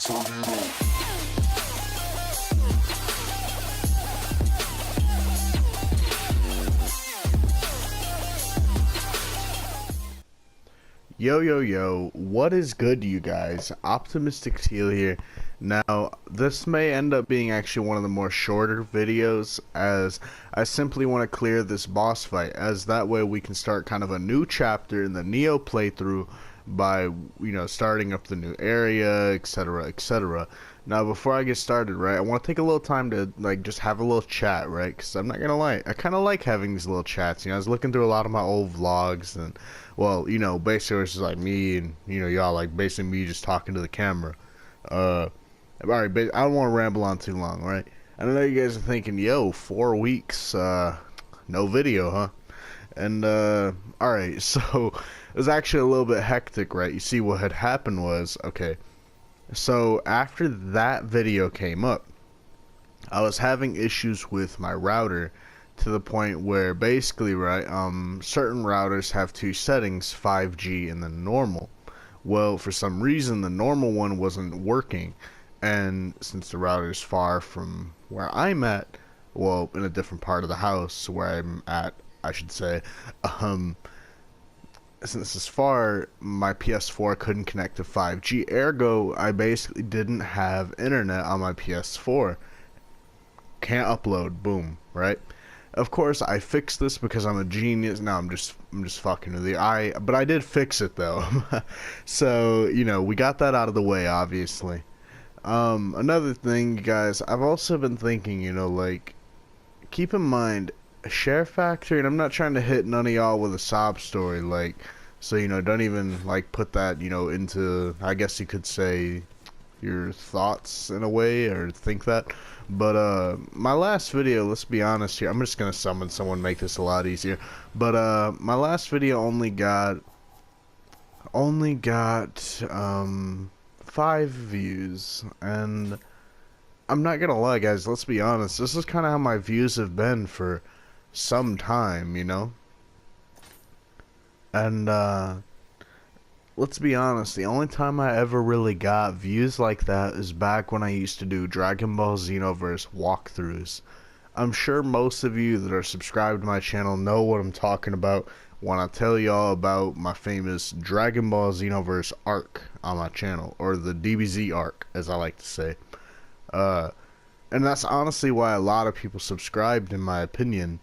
Yo, yo, yo, what is good, you guys? Optimistic Teal here. Now, this may end up being actually one of the more shorter videos, as I simply want to clear this boss fight, as that way we can start kind of a new chapter in the Nioh playthrough by, starting up the new area, etc, etc. Now, before I get started, right, I want to take a little time to, just have a little chat, right, because I'm not gonna lie, I kind of like having these little chats. I was looking through a lot of my old vlogs, and, well, basically it's just like me and, y'all, like, basically me just talking to the camera. Alright, but I don't want to ramble on too long, right? I know you guys are thinking, yo, 4 weeks, no video, huh? And, alright, so, it was actually a little bit hectic, right? You see, what had happened was, okay, so after that video came up, I was having issues with my router to the point where basically, right, certain routers have two settings, 5G and then normal. Well, for some reason, the normal one wasn't working. And since the router is far from where I'm at, well, in a different part of the house where I'm at, I should say, since it's far, my PS4 couldn't connect to 5G, ergo, I basically didn't have internet on my PS4. Can't upload, boom, right? Of course, I fixed this because I'm a genius. No, I'm just fucking with you. But I did fix it though. So, we got that out of the way, obviously. Another thing, guys, I've also been thinking, keep in mind, share factor, and I'm not trying to hit none of y'all with a sob story, so, don't even, put that, into, I guess you could say, your thoughts in a way, or think that. But, my last video, let's be honest here, I'm just gonna summon someone, make this a lot easier. But, my last video only got 5 views, and I'm not gonna lie, guys, let's be honest, this is kind of how my views have been for some time, and let's be honest, the only time I ever really got views like that is back when I used to do Dragon Ball Xenoverse walkthroughs. I'm sure most of you that are subscribed to my channel know what I'm talking about when I tell y'all about my famous Dragon Ball Xenoverse arc on my channel, or the DBZ arc, as I like to say. And that's honestly why a lot of people subscribed, in my opinion.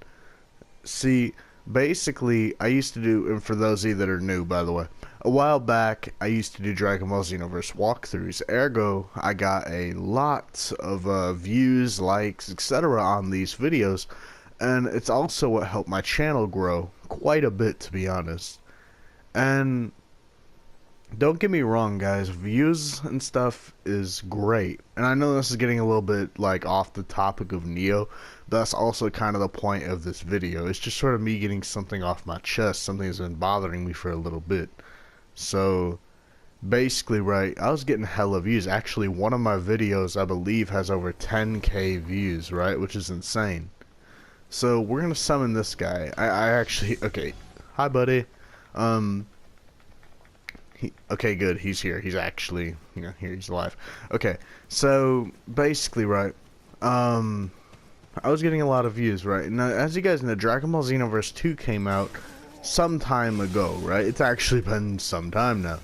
See, basically, I used to do, and for those of you that are new, by the way, a while back, I used to do Dragon Ball Xenoverse walkthroughs, ergo, I got a lot of views, likes, etc. on these videos, and it's also what helped my channel grow quite a bit, to be honest. And don't get me wrong, guys, views and stuff is great, and I know this is getting a little bit off the topic of Nioh. That's also kind of the point of this video. It's just sort of me getting something off my chest, something that's been bothering me for a little bit. So basically, right, I was getting hella views. Actually, one of my videos, I believe, has over 10k views, right, which is insane. So we're gonna summon this guy. I actually, okay, hi buddy. Okay, good, he's here. He's actually, here, he's alive. Okay, so basically, right, I was getting a lot of views, right? Now, as you guys know, Dragon Ball Xenoverse 2 came out some time ago, right? It's actually been some time now.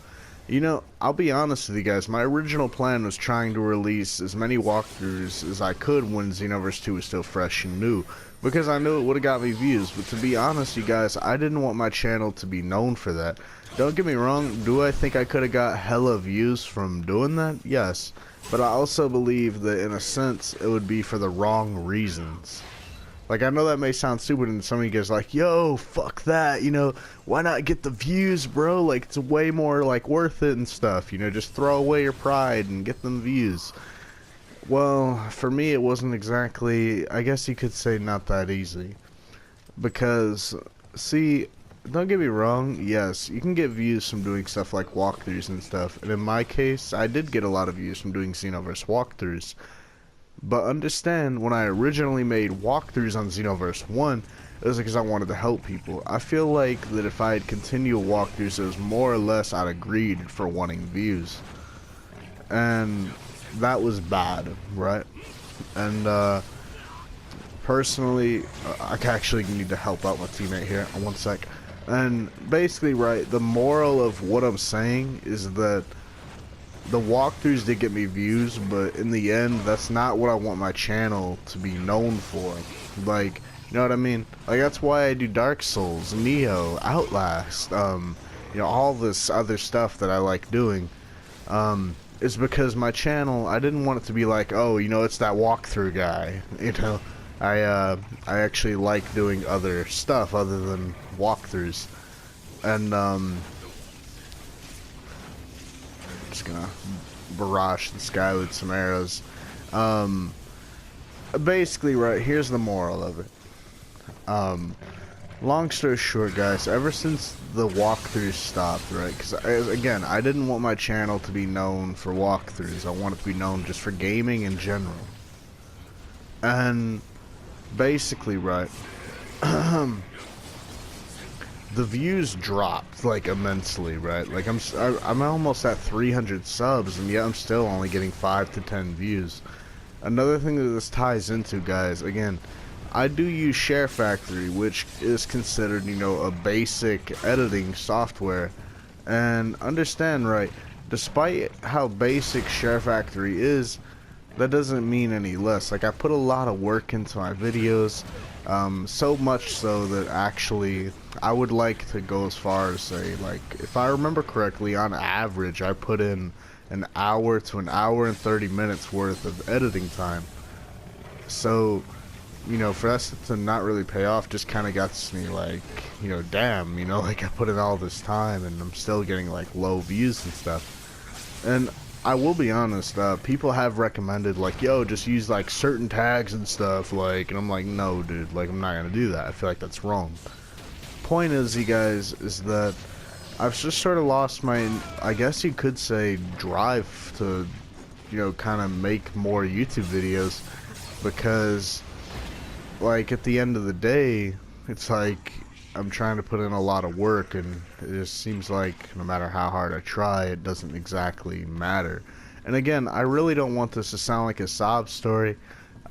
I'll be honest with you guys, my original plan was trying to release as many walkthroughs as I could when Xenoverse 2 was still fresh and new, because I knew it would have got me views. But to be honest, you guys, I didn't want my channel to be known for that. Don't get me wrong, do I think I could have got hella views from doing that? Yes. But I also believe that, in a sense, it would be for the wrong reasons. I know that may sound stupid, and some of you guys are like, yo, fuck that, why not get the views, bro? It's way more, worth it and stuff, just throw away your pride and get them views. Well, for me, it wasn't exactly, I guess you could say, not that easy. Because, see, don't get me wrong, yes, you can get views from doing stuff like walkthroughs and stuff, and in my case, I did get a lot of views from doing Xenoverse walkthroughs. But understand, when I originally made walkthroughs on Xenoverse 1, it was because I wanted to help people. I feel like that if I had continued walkthroughs, it was more or less out of greed for wanting views. And that was bad, right? And personally, I actually need to help out my teammate here. One sec. And basically, right, the moral of what I'm saying is that the walkthroughs did get me views, but in the end, that's not what I want my channel to be known for. Like, you know what I mean? Like, that's why I do Dark Souls, Nioh, Outlast, you know, all this other stuff that I like doing. Is because my channel, I didn't want it to be like, oh, you know, it's that walkthrough guy. You know, I actually like doing other stuff other than walkthroughs. And, just gonna barrage the sky with some arrows. Basically, right, here's the moral of it. Long story short, guys, ever since the walkthroughs stopped, right, because, again, I didn't want my channel to be known for walkthroughs. I want it to be known just for gaming in general. And, basically, right, the views dropped, like, immensely, right? Like, I'm almost at 300 subs, and yet I'm still only getting 5 to 10 views. Another thing that this ties into, guys, again, I do use Share Factory, which is considered, you know, a basic editing software. And understand, right, despite how basic Share Factory is, that doesn't mean any less. Like, I put a lot of work into my videos, so much so that actually I would like to go as far as say, like, if I remember correctly, on average I put in an hour to an hour and 30 minutes worth of editing time. So, you know, for us to not really pay off just kind of got me like, you know, damn, you know, like I put in all this time and I'm still getting like low views and stuff. And I will be honest, people have recommended like, yo, just use like certain tags and stuff, like, and I'm like, no, dude, like, I'm not gonna do that. I feel like that's wrong. Point is, you guys, is that I've just sort of lost my, I guess you could say, drive to, you know, kind of make more YouTube videos, because, like, at the end of the day, it's like I'm trying to put in a lot of work, and it just seems like no matter how hard I try, it doesn't exactly matter. And again, I really don't want this to sound like a sob story.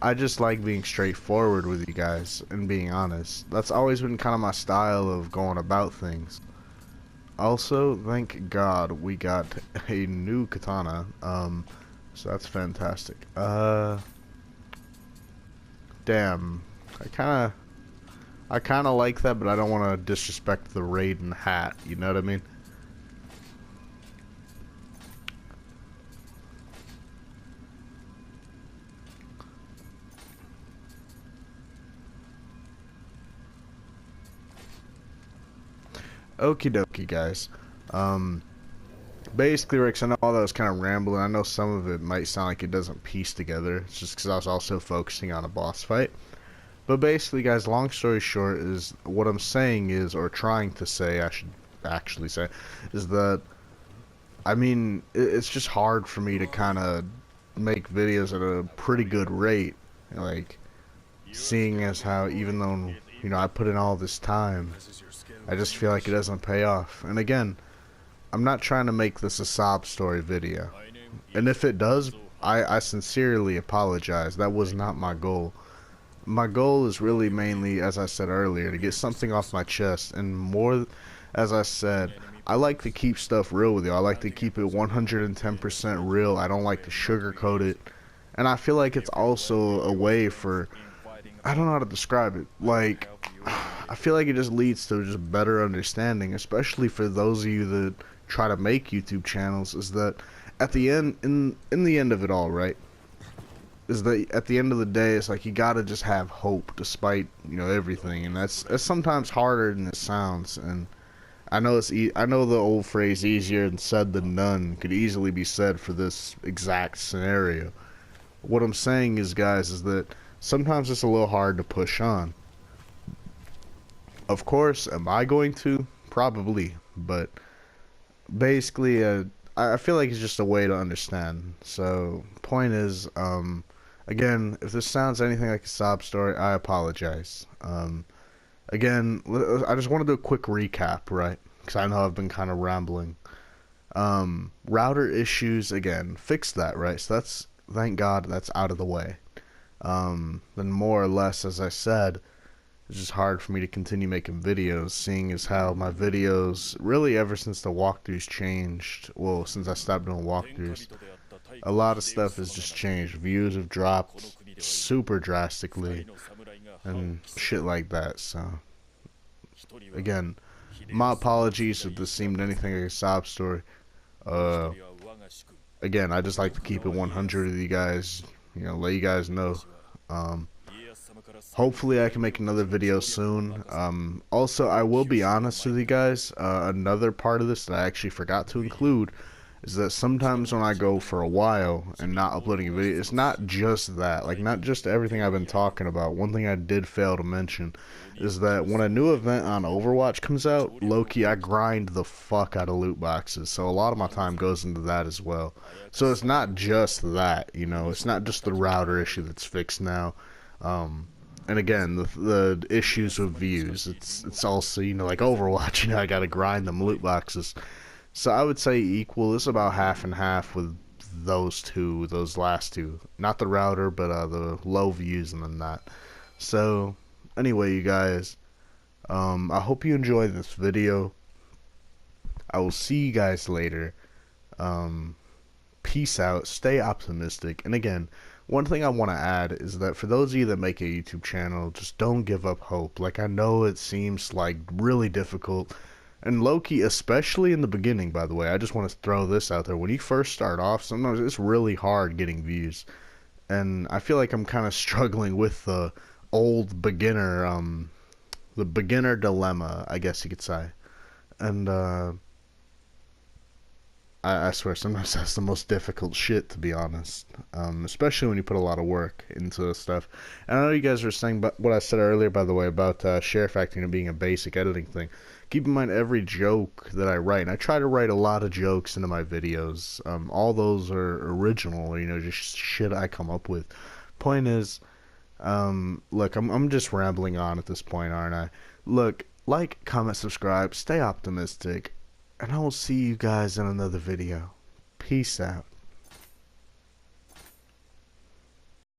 I just like being straightforward with you guys and being honest. That's always been kind of my style of going about things. Also, thank God we got a new katana, so that's fantastic. Damn, I kinda like that, but I don't want to disrespect the Raiden hat, you know what I mean? Okie dokie, guys. Basically, Rick, I know all that was kind of rambling. I know some of it might sound like it doesn't piece together. It's just because I was also focusing on a boss fight. But basically, guys, long story short is what I'm saying is, or trying to say, I should actually say, is that, I mean, it's just hard for me to kind of make videos at a pretty good rate. Like, seeing as how, even though, you know, I put in all this time, I just feel like it doesn't pay off. And again, I'm not trying to make this a sob story video. And if it does, I sincerely apologize. That was not my goal. My goal is really mainly, as I said earlier, to get something off my chest. And more, as I said, I like to keep stuff real with you. I like to keep it 110% real. I don't like to sugarcoat it. And I feel like it's also a way for, I don't know how to describe it. Like, I feel like it just leads to just better understanding, especially for those of you that try to make YouTube channels, is that at the end, in the end of it all, right, is that at the end of the day, it's like you gotta just have hope despite, you know, everything, and that's sometimes harder than it sounds. And I know I know the old phrase "easier said than done" could easily be said for this exact scenario. What I'm saying is, guys, is that sometimes it's a little hard to push on. Of course, am I going to? Probably, but basically, I feel like it's just a way to understand. So, point is, again, if this sounds anything like a sob story, I apologize. Again, I just want to do a quick recap, right? Because I know I've been kind of rambling. Router issues, again, fix that, right? So that's, thank God that's out of the way. Then more or less, as I said, it's just hard for me to continue making videos, seeing as how my videos, really ever since the walkthroughs changed, well, since I stopped doing walkthroughs, a lot of stuff has just changed. Views have dropped super drastically, and shit like that, so, again, my apologies if this seemed anything like a sob story. Uh, Again, I just like to keep it 100 with you guys, let you guys know. Um, Hopefully I can make another video soon. Also, I will be honest with you guys, another part of this that I actually forgot to include is that sometimes when I go for a while and not uploading a video, it's not just that, like not just everything I've been talking about. One thing I did fail to mention is that when a new event on Overwatch comes out, low-key I grind the fuck out of loot boxes, so a lot of my time goes into that as well. So it's not just that, it's not just the router issue that's fixed now. And again, the issues with views, it's also, like Overwatch, I gotta grind them loot boxes. So I would say equal. It's about half and half with those last two. Not the router, but the low views and then that. So, anyway, you guys, I hope you enjoyed this video. I will see you guys later. Peace out. Stay optimistic. And again, one thing I want to add is that for those of you that make a YouTube channel, just don't give up hope. Like, I know it seems like really difficult. And low-key, especially in the beginning, by the way, I just want to throw this out there. When you first start off, sometimes it's really hard getting views. And I feel like I'm kind of struggling with the old beginner, the beginner dilemma, I guess you could say. And, I swear, sometimes that's the most difficult shit, to be honest. Especially when you put a lot of work into stuff. And I know you guys were saying about what I said earlier, by the way, about share factoring being a basic editing thing. Keep in mind, every joke that I write, and I try to write a lot of jokes into my videos. All those are original, just shit I come up with. Point is, look, I'm just rambling on at this point, aren't I? Look, like, comment, subscribe, stay optimistic. And I will see you guys in another video. Peace out.